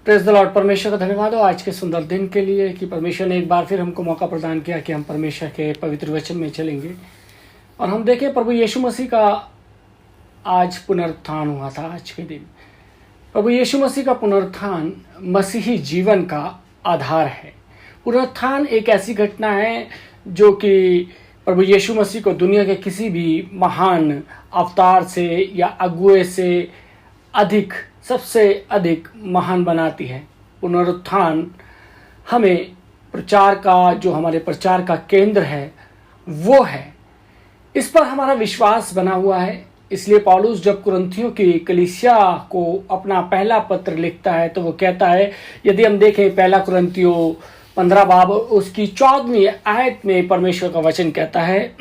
Praise the Lord. परमेश्वर का धन्यवाद हो आज के सुंदर दिन के लिए कि परमेश्वर ने एक बार फिर हमको मौका प्रदान किया कि हम परमेश्वर के पवित्र वचन में चलेंगे। और हम देखें प्रभु यीशु मसीह का आज पुनरुत्थान हुआ था। आज के दिन प्रभु यीशु मसीह का पुनरुत्थान मसीही जीवन का आधार है। पुनरुत्थान एक ऐसी घटना है जो कि प्रभु यीशु मसीह को दुनिया के किसी भी महान अवतार से या अगुए से अधिक, सबसे अधिक महान बनाती है। पुनरुत्थान हमें प्रचार का, जो हमारे प्रचार का केंद्र है वो है, इस पर हमारा विश्वास बना हुआ है। इसलिए पौलुस जब कुरिन्थियों की कलीसिया को अपना पहला पत्र लिखता है तो वो कहता है, यदि हम देखें पहला कुरिन्थियों 15 बाब उसकी 14वीं आयत में परमेश्वर का वचन कहता है,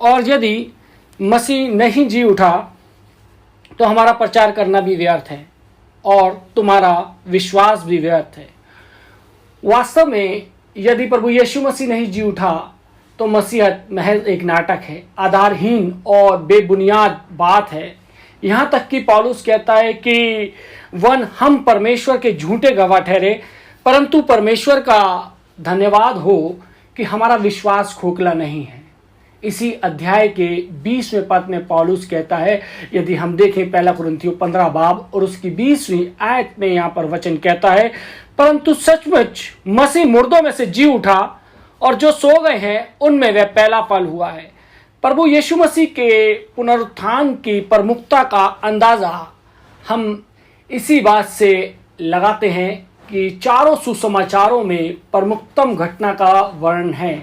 और यदि मसीह नहीं जी उठा तो हमारा प्रचार करना भी व्यर्थ है और तुम्हारा विश्वास भी व्यर्थ है। वास्तव में यदि प्रभु यीशु मसीह नहीं जी उठा तो मसीहत महज एक नाटक है, आधारहीन और बेबुनियाद बात है। यहाँ तक कि पौलुस कहता है कि हम परमेश्वर के झूठे गवाह ठहरे, परंतु परमेश्वर का धन्यवाद हो कि हमारा विश्वास खोखला नहीं है। इसी अध्याय के 20वें पद में पौलुस कहता है, यदि हम देखें पहला कुरिन्थियों 15 बाब और उसकी 20वीं आयत में यहाँ पर वचन कहता है, परंतु सचमुच मसीह मुर्दों में से जी उठा और जो सो गए हैं उनमें वह पहला फल हुआ है। प्रभु यीशु मसीह के पुनरुत्थान की प्रमुखता का अंदाजा हम इसी बात से लगाते हैं कि चारों सुसमाचारों में प्रमुखतम घटना का वर्णन है।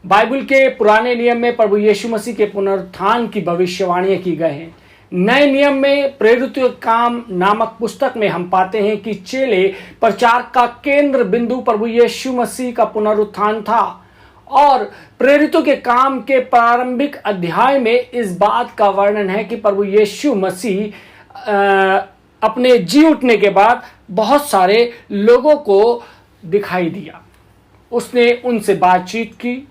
बाइबल के पुराने नियम में प्रभु यीशु मसीह के पुनरुत्थान की भविष्यवाणियां की गई हैं। नए नियम में प्रेरितों के काम नामक पुस्तक में हम पाते हैं कि चेले प्रचार का केंद्र बिंदु प्रभु यीशु मसीह का पुनरुत्थान था। और प्रेरितों के काम के प्रारंभिक अध्याय में इस बात का वर्णन है कि प्रभु यीशु मसीह अपने जी उठने के बाद बहुत सारे लोगों को दिखाई दिया। उसने उनसे बातचीत की।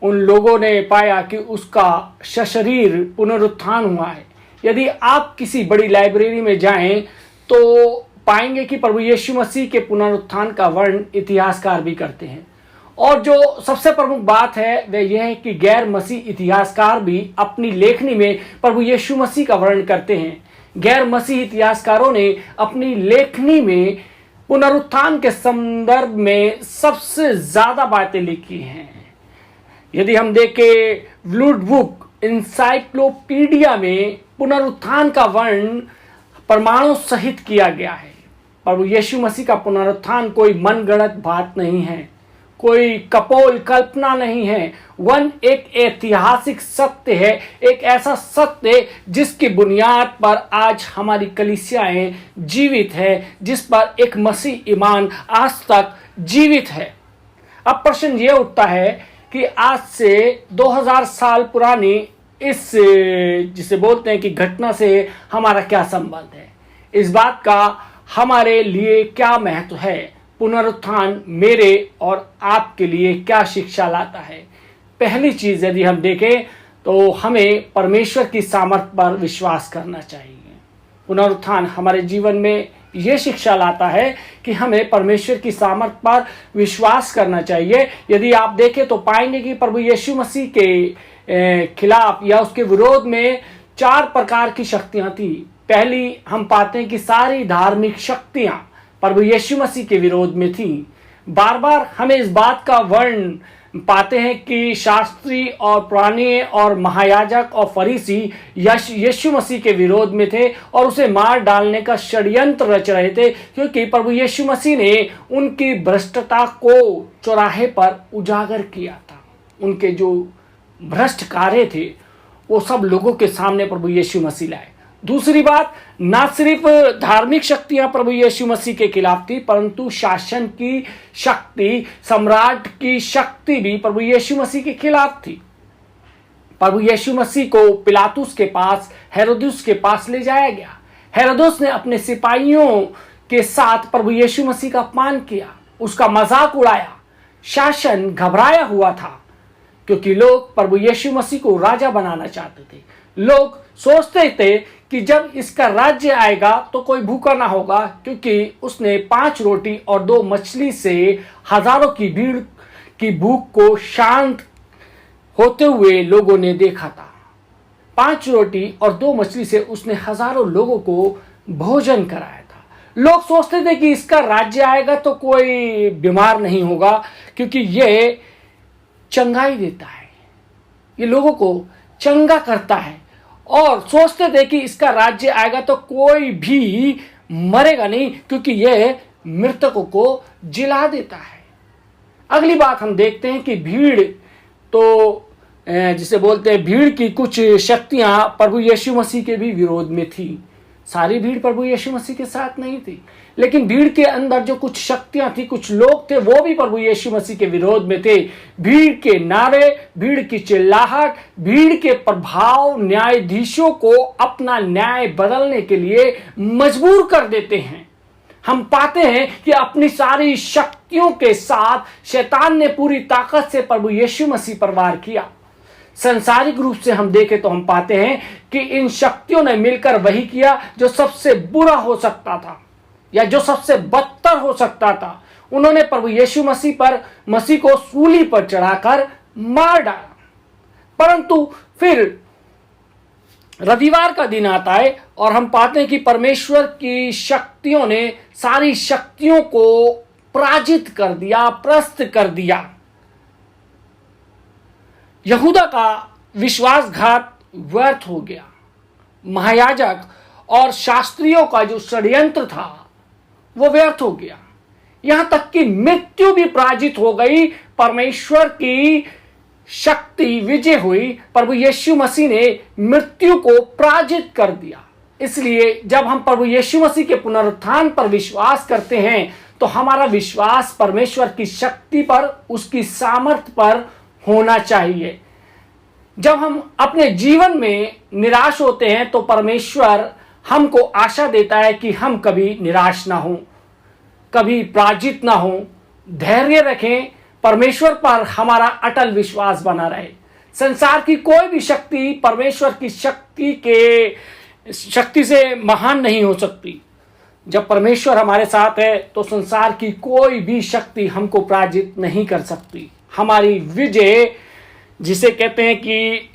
उन लोगों ने पाया कि उसका सशरीर पुनरुत्थान हुआ है। यदि आप किसी बड़ी लाइब्रेरी में जाएं तो पाएंगे कि प्रभु यीशु मसीह के पुनरुत्थान का वर्णन इतिहासकार भी करते हैं। और जो सबसे प्रमुख बात है वह यह है कि गैर मसीह इतिहासकार भी अपनी लेखनी में प्रभु यीशु मसीह का वर्णन करते हैं। गैर मसीह इतिहासकारों ने अपनी लेखनी में पुनरुत्थान के संदर्भ में सबसे ज्यादा बातें लिखी हैं। यदि हम देखें ब्लूड बुक इंसाइक्लोपीडिया में पुनरुत्थान का वर्णन प्रमाणों सहित किया गया है। प्रभु यीशु मसीह का पुनरुत्थान कोई मनगढ़ंत बात नहीं है, कोई कपोल कल्पना नहीं है। एक ऐतिहासिक सत्य है, एक ऐसा सत्य जिसकी बुनियाद पर आज हमारी कलीसियाएं जीवित है, जिस पर एक मसीह ईमान आज तक जीवित है। अब प्रश्न ये उठता है कि आज से 2000 साल पुरानी इस जिसे बोलते हैं कि घटना से हमारा क्या संबंध है, इस बात का हमारे लिए क्या महत्व है, पुनरुत्थान मेरे और आपके लिए क्या शिक्षा लाता है। पहली चीज यदि हम देखें तो हमें परमेश्वर की सामर्थ्य पर विश्वास करना चाहिए। पुनरुत्थान हमारे जीवन में ये शिक्षा लाता है कि हमें परमेश्वर की सामर्थ्य पर विश्वास करना चाहिए। यदि आप देखें तो पाएंगे कि प्रभु यीशु मसीह के खिलाफ या उसके विरोध में 4 प्रकार की शक्तियां थी। पहली हम पाते हैं कि सारी धार्मिक शक्तियां प्रभु यीशु मसीह के विरोध में थी। बार बार हमें इस बात का वर्णन पाते हैं कि शास्त्री और पुराने और महायाजक और फरीसी यीशु मसीह के विरोध में थे और उसे मार डालने का षड्यंत्र रच रहे थे, क्योंकि प्रभु यीशु मसीह ने उनकी भ्रष्टता को चौराहे पर उजागर किया था। उनके जो भ्रष्ट कार्य थे वो सब लोगों के सामने प्रभु यीशु मसीह लाए। दूसरी बात, ना सिर्फ धार्मिक शक्तियां प्रभु यीशु मसीह के खिलाफ थी, परंतु शासन की शक्ति, सम्राट की शक्ति भी प्रभु यीशु मसीह के खिलाफ थी। प्रभु यीशु मसीह को पिलातुस के पास, हेरोदेस के पास ले जाया गया। हेरोदेस ने अपने सिपाहियों के साथ प्रभु यीशु मसीह का अपमान किया, उसका मजाक उड़ाया। शासन घबराया हुआ था क्योंकि लोग प्रभु यीशु मसीह को राजा बनाना चाहते थे। लोग सोचते थे कि जब इसका राज्य आएगा तो कोई भूखा ना होगा, क्योंकि उसने 5 रोटी और 2 मछली से हजारों की भीड़ की भूख को शांत होते हुए लोगों ने देखा था। 5 रोटी और 2 मछली से उसने हजारों लोगों को भोजन कराया था। लोग सोचते थे कि इसका राज्य आएगा तो कोई बीमार नहीं होगा, क्योंकि ये चंगाई देता है, ये लोगों को चंगा करता है। और सोचते थे कि इसका राज्य आएगा तो कोई भी मरेगा नहीं, क्योंकि यह मृतकों को जिला देता है। अगली बात हम देखते हैं कि भीड़, तो जिसे बोलते हैं भीड़ की कुछ शक्तियां प्रभु यीशु मसीह के भी विरोध में थी। सारी भीड़ प्रभु यीशु मसीह के साथ नहीं थी, लेकिन भीड़ के अंदर जो कुछ शक्तियां थी, कुछ लोग थे, वो भी प्रभु यीशु मसीह के विरोध में थे। भीड़ के नारे, भीड़ की चिल्लाहट, भीड़ के प्रभाव न्यायाधीशों को अपना न्याय बदलने के लिए मजबूर कर देते हैं। हम पाते हैं कि अपनी सारी शक्तियों के साथ शैतान ने पूरी ताकत से प्रभु यीशु मसीह पर वार किया। संसारिक रूप से हम देखें तो हम पाते हैं कि इन शक्तियों ने मिलकर वही किया जो सबसे बुरा हो सकता था या जो सबसे बदतर हो सकता था। उन्होंने प्रभु यीशु मसीह को सूली पर चढ़ाकर मार डाला। परंतु फिर रविवार का दिन आता है और हम पाते हैं कि परमेश्वर की शक्तियों ने सारी शक्तियों को पराजित कर दिया, परास्त कर दिया। यहूदा का विश्वासघात व्यर्थ हो गया। महायाजक और शास्त्रियों का जो षड्यंत्र था वो व्यर्थ हो गया। यहां तक कि मृत्यु भी पराजित हो गई। परमेश्वर की शक्ति विजय हुई। प्रभु यीशु मसीह ने मृत्यु को पराजित कर दिया। इसलिए जब हम प्रभु यीशु मसीह के पुनरुत्थान पर विश्वास करते हैं तो हमारा विश्वास परमेश्वर की शक्ति पर, उसकी सामर्थ्य पर होना चाहिए। जब हम अपने जीवन में निराश होते हैं तो परमेश्वर हमको आशा देता है कि हम कभी निराश ना हो, कभी पराजित ना हो। धैर्य रखें, परमेश्वर पर हमारा अटल विश्वास बना रहे। संसार की कोई भी शक्ति परमेश्वर की शक्ति से महान नहीं हो सकती। जब परमेश्वर हमारे साथ है तो संसार की कोई भी शक्ति हमको पराजित नहीं कर सकती। हमारी विजय, जिसे कहते हैं कि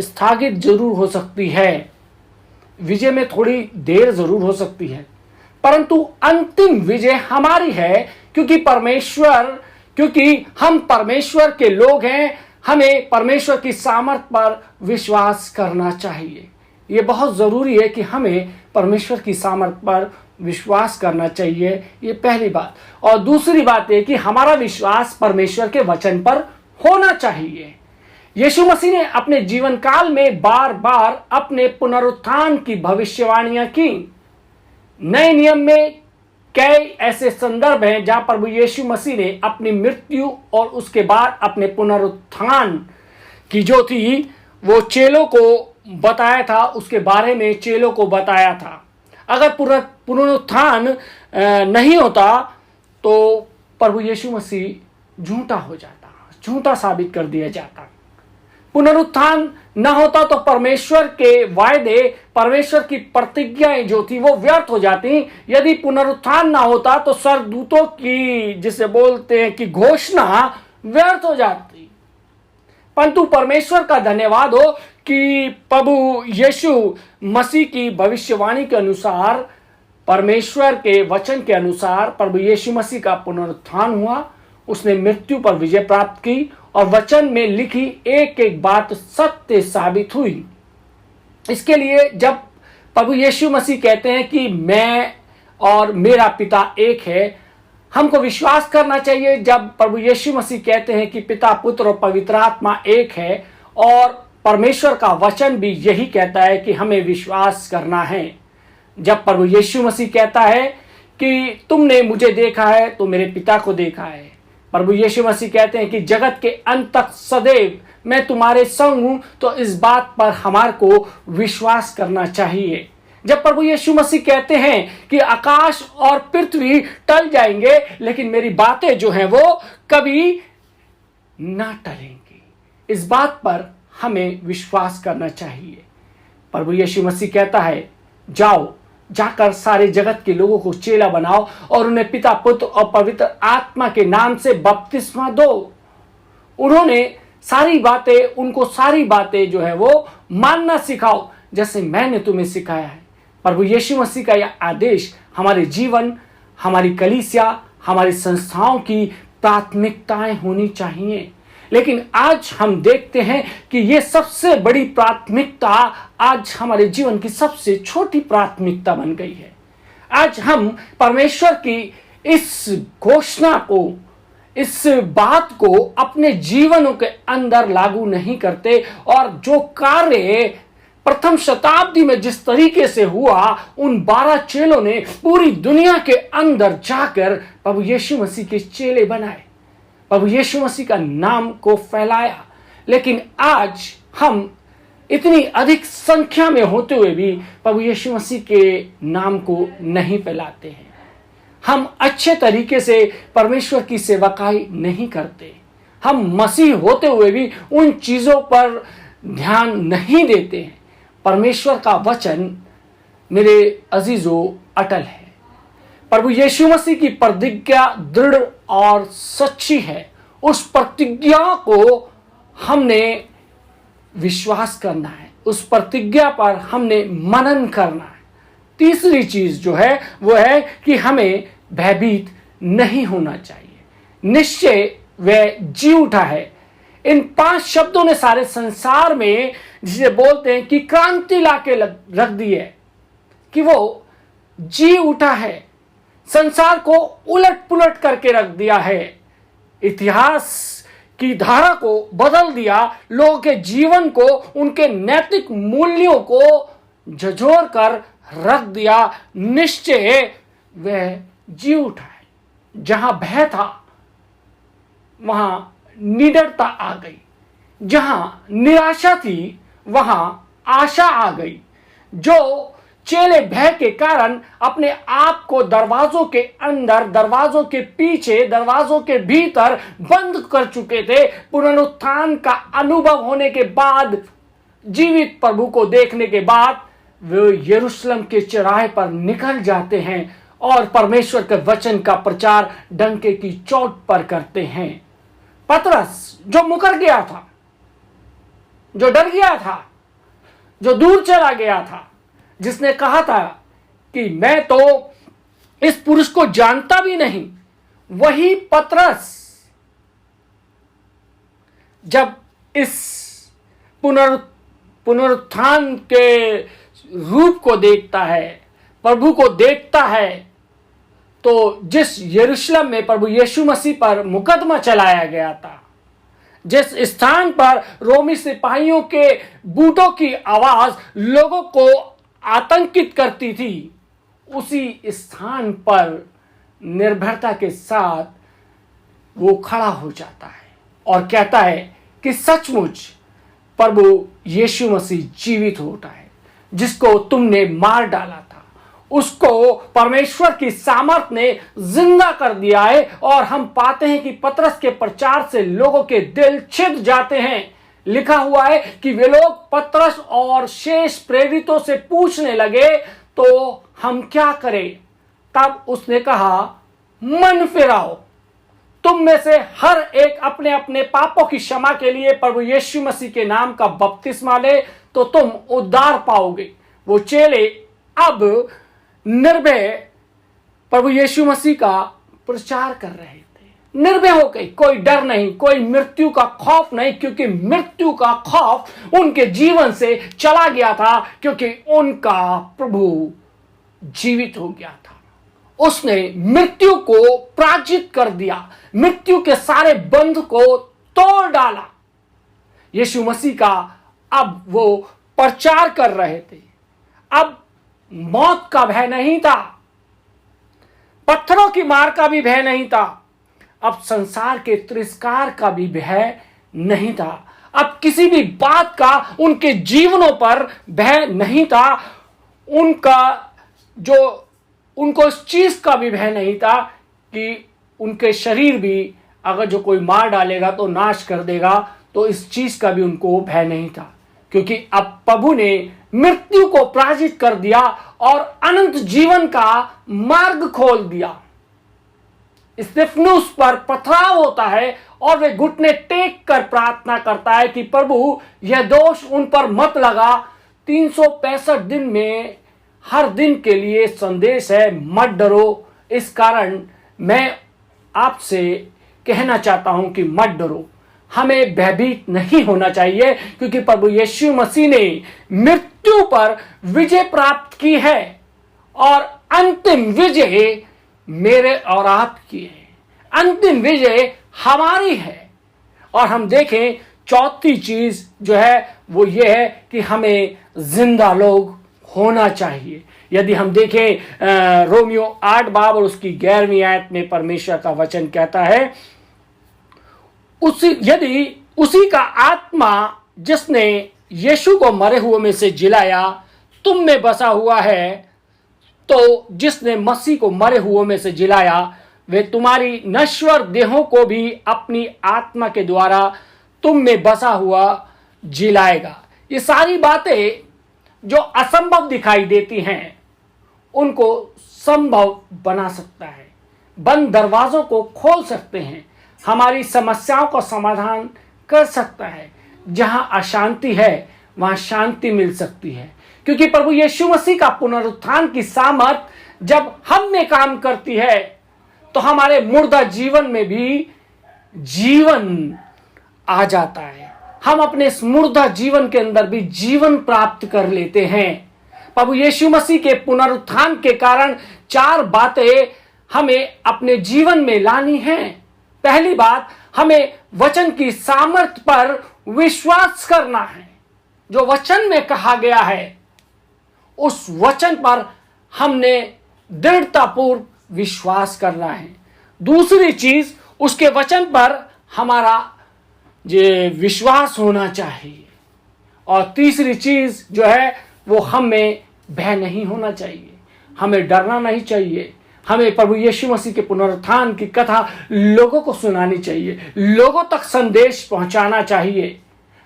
स्थगित जरूर हो सकती है, विजय में थोड़ी देर जरूर हो सकती है, परंतु अंतिम विजय हमारी है, क्योंकि हम परमेश्वर के लोग हैं। हमें परमेश्वर की सामर्थ्य पर विश्वास करना चाहिए। ये बहुत जरूरी है कि हमें परमेश्वर की सामर्थ्य पर विश्वास करना चाहिए। ये पहली बात। और दूसरी बात है कि हमारा विश्वास परमेश्वर के वचन पर होना चाहिए। यीशु मसीह ने अपने जीवन काल में बार बार अपने पुनरुत्थान की भविष्यवाणियां की। नए नियम में कई ऐसे संदर्भ हैं जहां प्रभु यीशु मसीह ने अपनी मृत्यु और उसके बाद अपने पुनरुत्थान की जो थी वो चेलों को बताया था, उसके बारे में चेलों को बताया था। अगर पुनरुत्थान नहीं होता तो प्रभु यीशु मसीह झूठा हो जाता, झूठा साबित कर दिया जाता। पुनरुत्थान न होता तो परमेश्वर के वायदे, परमेश्वर की प्रतिज्ञाएं जो थी वो व्यर्थ हो जाती। यदि पुनरुत्थान ना होता तो स्वर्गदूतों की, जिसे बोलते हैं कि घोषणा, व्यर्थ हो जाती। परंतु परमेश्वर का धन्यवाद हो कि प्रभु यीशु मसीह की भविष्यवाणी के अनुसार, परमेश्वर के वचन के अनुसार प्रभु यीशु मसीह का पुनरुत्थान हुआ। उसने मृत्यु पर विजय प्राप्त की और वचन में लिखी एक एक बात सत्य साबित हुई। इसके लिए जब प्रभु यीशु मसीह कहते हैं कि मैं और मेरा पिता एक है, हमको विश्वास करना चाहिए। जब प्रभु यीशु मसीह कहते हैं कि पिता, पुत्र और पवित्र आत्मा एक है, और परमेश्वर का वचन भी यही कहता है कि हमें विश्वास करना है। जब प्रभु यीशु मसीह कहता है कि तुमने मुझे देखा है तो मेरे पिता को देखा है, प्रभु यीशु मसीह कहते हैं कि जगत के अंत तक सदैव मैं तुम्हारे संग हूं, तो इस बात पर हमारे को विश्वास करना चाहिए। जब प्रभु यीशु मसीह कहते हैं कि आकाश और पृथ्वी टल जाएंगे लेकिन मेरी बातें जो हैं वो कभी ना टलेंगी, इस बात पर हमें विश्वास करना चाहिए। प्रभु यीशु मसीह कहता है, जाओ, जाकर सारे जगत के लोगों को चेला बनाओ और उन्हें पिता, पुत्र और पवित्र आत्मा के नाम से बपतिस्मा दो। उन्होंने उनको सारी बातें जो है वो मानना सिखाओ, जैसे मैंने तुम्हें सिखाया है। प्रभु यीशु मसीह का यह आदेश हमारे जीवन, हमारी कलीसिया, हमारी संस्थाओं की प्राथमिकताएं होनी चाहिए। लेकिन आज हम देखते हैं कि यह सबसे बड़ी प्राथमिकता आज हमारे जीवन की सबसे छोटी प्राथमिकता बन गई है। आज हम परमेश्वर की इस घोषणा को, इस बात को अपने जीवनों के अंदर लागू नहीं करते, और जो कार्य प्रथम शताब्दी में जिस तरीके से हुआ, उन 12 चेलों ने पूरी दुनिया के अंदर जाकर प्रभु यीशु मसीह के चेले बनाए, प्रभु यीशु मसीह का नाम को फैलाया। लेकिन आज हम इतनी अधिक संख्या में होते हुए भी प्रभु यीशु मसीह के नाम को नहीं फैलाते हैं। हम अच्छे तरीके से परमेश्वर की सेवकाई नहीं करते। हम मसीह होते हुए भी उन चीजों पर ध्यान नहीं देते हैं। परमेश्वर का वचन मेरे अजीजों अटल है। प्रभु यीशु मसीह की प्रतिज्ञा दृढ़ और सच्ची है। उस प्रतिज्ञा को हमने विश्वास करना है, उस प्रतिज्ञा पर हमने मनन करना है। तीसरी चीज जो है वो है कि हमें भयभीत नहीं होना चाहिए। निश्चय वह जी उठा है। इन 5 शब्दों ने सारे संसार में, जिसे बोलते हैं कि क्रांति लाके रख दी है, कि वो जी उठा है, संसार को उलट पुलट करके रख दिया है, इतिहास की धारा को बदल दिया, लोगों के जीवन को, उनके नैतिक मूल्यों को झंझोर कर रख दिया। निश्चय वह जी उठा है। जहां भय था वहां निडरता आ गई, जहां निराशा थी वहां आशा आ गई। जो चेले भय के कारण अपने आप को दरवाजों के अंदर, दरवाजों के पीछे, दरवाजों के भीतर बंद कर चुके थे, पुनरुत्थान का अनुभव होने के बाद, जीवित प्रभु को देखने के बाद, वे यरूशलेम के चौराहे पर निकल जाते हैं और परमेश्वर के वचन का प्रचार डंके की चोट पर करते हैं। पतरस जो मुकर गया था, जो डर गया था, जो दूर चला गया था, जिसने कहा था कि मैं तो इस पुरुष को जानता भी नहीं, वही पतरस जब इस पुनरुत्थान के रूप को देखता है, प्रभु को देखता है, तो जिस यरूशलेम में प्रभु यीशु मसीह पर मुकदमा चलाया गया था, जिस स्थान पर रोमी सिपाहियों के बूटों की आवाज लोगों को आतंकित करती थी, उसी स्थान पर निर्भरता के साथ वो खड़ा हो जाता है और कहता है कि सचमुच प्रभु यीशु मसीह जीवित हो उठा है। जिसको तुमने मार डाला था, उसको परमेश्वर की सामर्थ ने जिंदा कर दिया है। और हम पाते हैं कि पतरस के प्रचार से लोगों के दिल छिद जाते हैं। लिखा हुआ है कि वे लोग पतरस और शेष प्रेरितों से पूछने लगे, तो हम क्या करें? तब उसने कहा, मन फिराओ, तुम में से हर एक अपने अपने पापों की क्षमा के लिए प्रभु यीशु मसीह के नाम का बपतिस्मा ले, तो तुम उद्धार पाओगे। वो चेले अब निर्भय प्रभु यीशु मसीह का प्रचार कर रहे थे, निर्भय हो गए, कोई डर नहीं, कोई मृत्यु का खौफ नहीं, क्योंकि मृत्यु का खौफ उनके जीवन से चला गया था, क्योंकि उनका प्रभु जीवित हो गया था। उसने मृत्यु को पराजित कर दिया, मृत्यु के सारे बंध को तोड़ डाला। यीशु मसीह का अब वो प्रचार कर रहे थे। अब मौत का भय नहीं था, पत्थरों की मार का भी भय नहीं था, अब संसार के तिरस्कार का भी भय नहीं था, अब किसी भी बात का उनके जीवनों पर भय नहीं था। उनको इस चीज का भी भय नहीं था कि उनके शरीर भी अगर जो कोई मार डालेगा तो नाश कर देगा, तो इस चीज का भी उनको भय नहीं था, क्योंकि अब प्रभु ने मृत्यु को पराजित कर दिया और अनंत जीवन का मार्ग खोल दिया। स्तिफनुस पर पथराव होता है और वे घुटने टेक कर प्रार्थना करता है कि प्रभु यह दोष उन पर मत लगा। 365 दिन में हर दिन के लिए संदेश है, मत डरो। इस कारण मैं आपसे कहना चाहता हूं कि मत डरो, हमें भयभीत नहीं होना चाहिए, क्योंकि प्रभु यीशु मसीह ने मृत्यु पर विजय प्राप्त की है और अंतिम विजय मेरे और आपकी है, अंतिम विजय हमारी है। और हम देखें चौथी चीज जो है वो ये है कि हमें जिंदा लोग होना चाहिए। यदि हम देखें रोमियो 8 बाब और उसकी 11वीं आयत में परमेश्वर का वचन कहता है, यदि उसी का आत्मा जिसने यीशु को मरे हुए में से जिलाया तुम में बसा हुआ है, तो जिसने मसीह को मरे हुए में से जिलाया वे तुम्हारी नश्वर देहों को भी अपनी आत्मा के द्वारा तुम में बसा हुआ जिलाएगा। ये सारी बातें जो असंभव दिखाई देती हैं उनको संभव बना सकता है, बंद दरवाजों को खोल सकते हैं, हमारी समस्याओं का समाधान कर सकता है। जहां अशांति है वहां शांति मिल सकती है, क्योंकि प्रभु यीशु मसीह का पुनरुत्थान की सामर्थ जब हम में काम करती है तो हमारे मुर्दा जीवन में भी जीवन आ जाता है। हम अपने इस मुर्दा जीवन के अंदर भी जीवन प्राप्त कर लेते हैं। प्रभु यीशु मसीह के पुनरुत्थान के कारण 4 बातें हमें अपने जीवन में लानी हैं। पहली बात, हमें वचन की सामर्थ पर विश्वास करना है। जो वचन में कहा गया है उस वचन पर हमने दृढ़तापूर्व विश्वास करना है। दूसरी चीज, उसके वचन पर हमारा विश्वास होना चाहिए। और तीसरी चीज जो है वो हमें भय नहीं होना चाहिए, हमें डरना नहीं चाहिए। हमें प्रभु यीशु मसीह के पुनरुत्थान की कथा लोगों को सुनानी चाहिए, लोगों तक संदेश पहुंचाना चाहिए।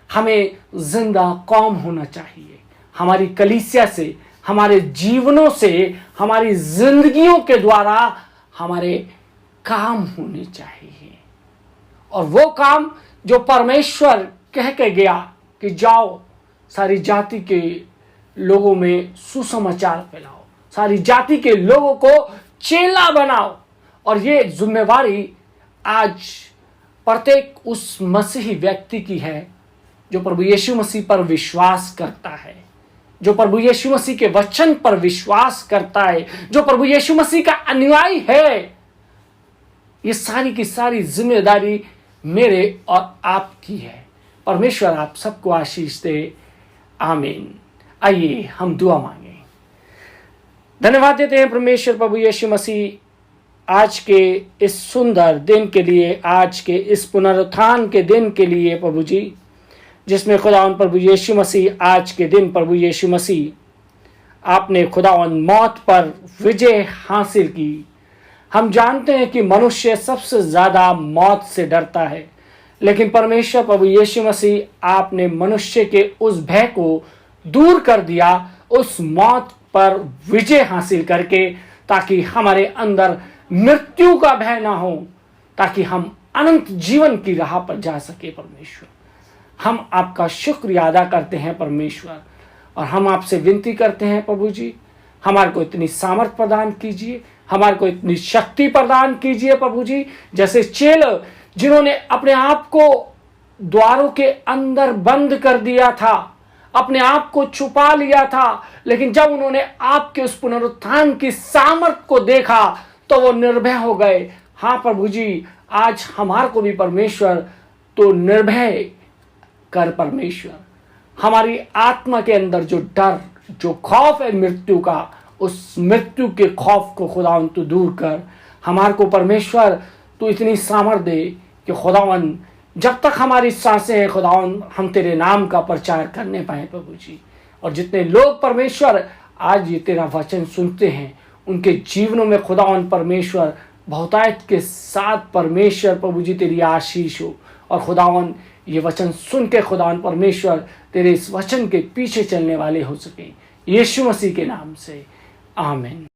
हमें जिंदा कौम होना चाहिए। हमारी कलीसिया से, हमारे जीवनों से, हमारी जिंदगियों के द्वारा हमारे काम होने चाहिए। और वो काम जो परमेश्वर कह के गया कि जाओ सारी जाति के लोगों में सुसमाचार फैलाओ, सारी जाति के लोगों को चेला बनाओ। और ये जिम्मेवारी आज प्रत्येक उस मसीही व्यक्ति की है जो प्रभु यीशु मसीह पर विश्वास करता है, जो प्रभु यीशु मसीह के वचन पर विश्वास करता है, जो प्रभु यीशु मसीह का अनुयायी है। ये सारी की सारी जिम्मेदारी मेरे और आपकी है। परमेश्वर आप सबको आशीष दे, आमीन। आइए हम दुआ मांगे। धन्यवाद देते हैं परमेश्वर प्रभु यीशु मसीह आज के इस सुंदर दिन के लिए, आज के इस पुनरुत्थान के दिन के लिए प्रभु जी, जिसमें खुदावन प्रभु यीशु मसीह आज के दिन प्रभु यीशु मसीह आपने खुदावन मौत पर विजय हासिल की। हम जानते हैं कि मनुष्य सबसे ज्यादा मौत से डरता है, लेकिन परमेश्वर प्रभु यीशु मसीह आपने मनुष्य के उस भय को दूर कर दिया, उस मौत पर विजय हासिल करके, ताकि हमारे अंदर मृत्यु का भय ना हो, ताकि हम अनंत जीवन की राह पर जा सके। परमेश्वर, हम आपका शुक्रिया अदा करते हैं परमेश्वर, और हम आपसे विनती करते हैं प्रभु जी, हमारे को इतनी सामर्थ प्रदान कीजिए, हमारे को इतनी शक्ति प्रदान कीजिए प्रभु जी। जैसे चेले जिन्होंने अपने आप को द्वारों के अंदर बंद कर दिया था, अपने आप को छुपा लिया था, लेकिन जब उन्होंने आपके उस पुनरुत्थान की सामर्थ को देखा तो वो निर्भय हो गए। हाँ प्रभु जी, आज हमारे को भी परमेश्वर तो निर्भय कर परमेश्वर। हमारी आत्मा के अंदर जो डर, जो खौफ है मृत्यु का, उस मृत्यु के खौफ को खुदावन तू दूर कर। हमारे को परमेश्वर तू इतनी सामर्थ दे कि खुदावन जब तक हमारी सांसें हैं खुदावन, हम तेरे नाम का प्रचार करने पाए प्रभु जी। और जितने लोग परमेश्वर आज ये तेरा वचन सुनते हैं, उनके जीवनों में खुदावन परमेश्वर बहुतायत के साथ परमेश्वर प्रभु जी तेरी आशीष हो। और खुदावन ये वचन सुन के खुदावन परमेश्वर तेरे इस वचन के पीछे चलने वाले हो सके, यीशु मसीह के नाम से, आमीन।